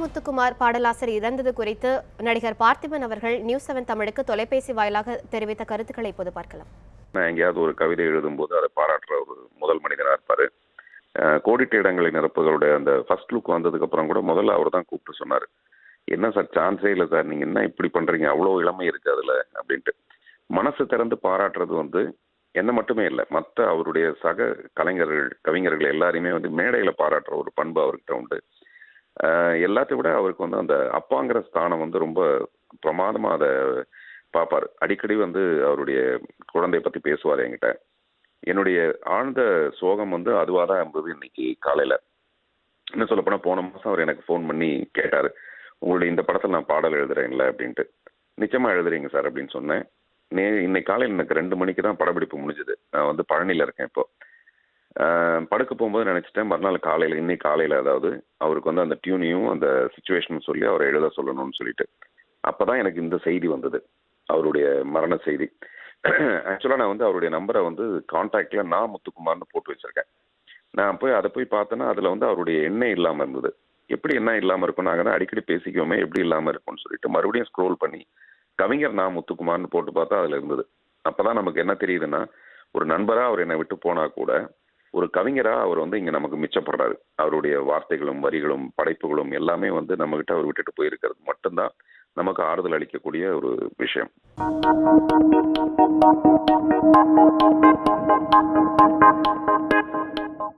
முத்துக்குமார் பாடலாசிரியர் இறந்தது குறித்து நடிகர் பார்த்திபன் அவர்கள் நியூஸ் 7 தமிழுக்கு தொலைபேசி வாயிலாக தெரிவித்த கருத்துக்களை இப்போது பார்க்கலாம். நான் எங்கேயாவது ஒரு கவிதை எழுதும்போது அதை பாராட்டுற ஒரு முதல் மனிதனா இருப்பாரு. கோடிட்ட இடங்களை நிரப்புகளுடைய அந்த ஃபர்ஸ்ட் லுக் வந்ததுக்கு அப்புறம் கூட முதல்ல அவர் தான் கூப்பிட்டு சொன்னாரு, என்ன சார் சான்ஸே இல்லை சார், நீங்க என்ன இப்படி பண்றீங்க, அவ்வளோ இளமை இருக்கு அதுல அப்படின்ட்டு. மனசு திறந்து பாராட்டுறது என்ன மட்டுமே இல்லை, மற்ற அவருடைய சக கவிஞர்கள் எல்லாரையுமே மேடையில பாராட்டுற ஒரு பண்பு அவர்கிட்ட உண்டு. எல்லாத்தையும் விட அவருக்கு அந்த அப்பாங்கிற ஸ்தானம் ரொம்ப பிரமாதமா அதை பார்ப்பாரு. அடிக்கடி அவருடைய குழந்தைய பத்தி பேசுவார் என்கிட்ட. என்னுடைய ஆழ்ந்த சோகம் அதுவாக தான் இருந்தது. இன்னைக்கு காலையில என்ன சொல்ல போனா, போன மாசம் அவர் எனக்கு ஃபோன் பண்ணி கேட்டாரு, உங்களுடைய இந்த படத்தில் நான் பாடல் எழுதுறேன்ல அப்படின்ட்டு. நிச்சயமா எழுதுறீங்க சார் அப்படின்னு சொன்னேன். இன்னைக்கு காலையில் எனக்கு 2 மணிக்கு தான் படப்பிடிப்பு முடிஞ்சுது. நான் பழனியில் இருக்கேன் இப்போ. படுக்க போகும்போது நினைச்சிட்டேன், மறுநாள் காலையில், இன்னைக்கு காலையில் அதாவது அவருக்கு அந்த டியூனையும் அந்த சுச்சுவேஷனும் சொல்லி அவரை எழுத சொல்லணும்னு சொல்லிட்டு. அப்பதான் எனக்கு இந்த செய்தி வந்தது, அவருடைய மரண செய்தி. ஆக்சுவலாக நான் அவருடைய நம்பரை கான்டாக்ட்ல முத்துக்குமார்னு போட்டு வச்சிருக்கேன். நான் அதை போய் பார்த்தேன்னா அதில் அவருடைய எண்ணே இல்லாமல் இருந்தது. எப்படி என்ன இல்லாமல் இருக்கும், நாங்கள் தான் அடிக்கடி பேசிக்குவோமே, எப்படி இல்லாமல் இருக்கும்னு சொல்லிட்டு மறுபடியும் ஸ்க்ரோல் பண்ணி கவிஞர் முத்துக்குமார்னு போட்டு பார்த்தா அதில் இருந்தது. அப்போதான் நமக்கு என்ன தெரியுதுன்னா, ஒரு நண்பராக அவர் என்னை விட்டு போனா கூட ஒரு கவிஞராக அவர் இங்கே நமக்கு மிச்சப்படுறாரு. அவருடைய வார்த்தைகளும் வரிகளும் படைப்புகளும் எல்லாமே நம்மகிட்ட அவர் விட்டுட்டு போயிருக்கிறது மட்டும்தான் நமக்கு ஆறுதல் அளிக்கக்கூடிய ஒரு விஷயம்.